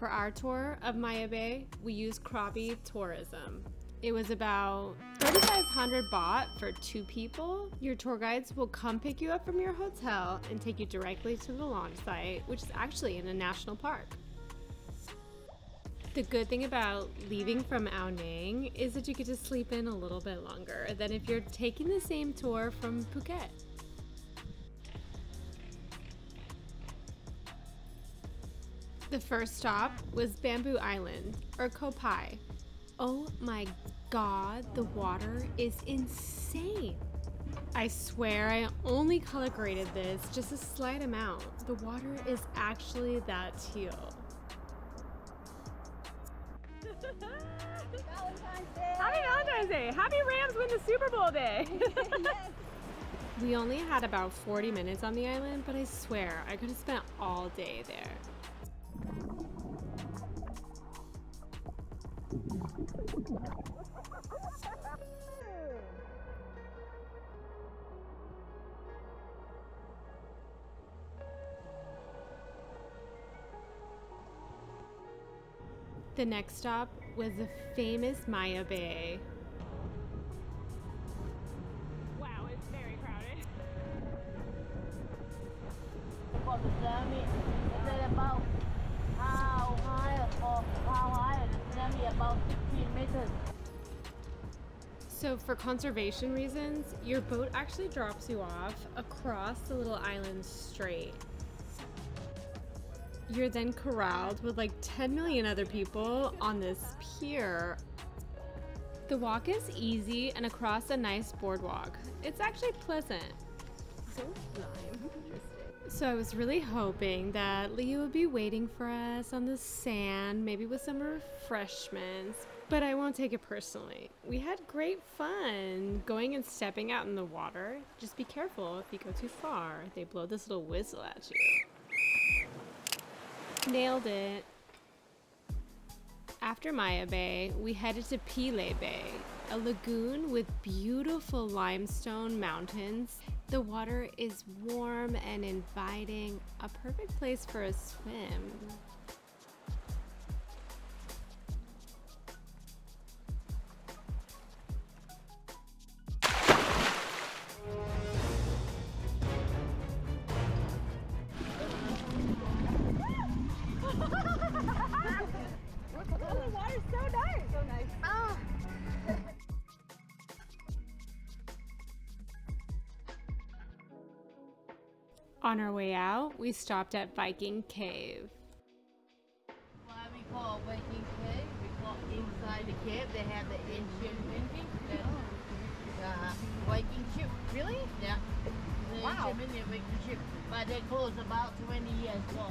For our tour of Maya Bay, we used Krabi Tourism. It was about 3,500 baht for 2 people. Your tour guides will come pick you up from your hotel and take you directly to the launch site, which is actually in a national park. The good thing about leaving from Ao Nang is that you get to sleep in a little bit longer than if you're taking the same tour from Phuket. The first stop was Bamboo Island, or Koh Phi. Oh my god, the water is insane. I swear I only color graded this just a slight amount. The water is actually that teal. Happy Valentine's Day! Happy Rams win the Super Bowl day! Yes. We only had about 40 minutes on the island, but I swear I could have spent all day there. The next stop was the famous Maya Bay. Wow, it's very crowded. For the tsunami, is it about how high the tsunami? About 15 meters. So for conservation reasons, your boat actually drops you off across the little island straight. You're then corralled with like 10 million other people on this pier. The walk is easy and across a nice boardwalk. It's actually pleasant. So slime. So I was really hoping that Leo would be waiting for us on the sand, maybe with some refreshments, but I won't take it personally. We had great fun going and stepping out in the water. Just be careful if you go too far. They blow this little whistle at you. Nailed it. After Maya Bay, we headed to Phi Phi Bay, a lagoon with beautiful limestone mountains. The water is warm and inviting, a perfect place for a swim. The water's so nice! So nice. Ah. On our way out, we stopped at Viking Cave. Why we call Viking Cave? Because inside the cave they have the ancient painting. Viking ship. Really? Yeah. The Wow. ancient painting Viking ship. But they closed about 20 years ago.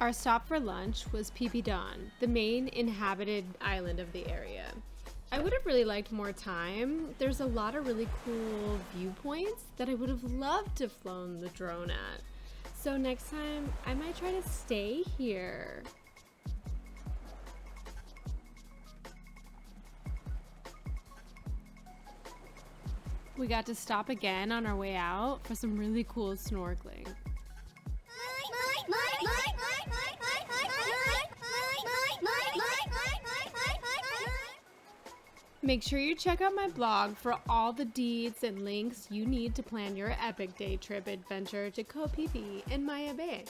Our stop for lunch was Phi Phi Don, the main inhabited island of the area. I would have really liked more time. There's a lot of really cool viewpoints that I would have loved to have flown the drone at. So next time, I might try to stay here. We got to stop again on our way out for some really cool snorkeling. Make sure you check out my blog for all the deeds and links you need to plan your epic day trip adventure to Koh Phi Phi and Maya Bay.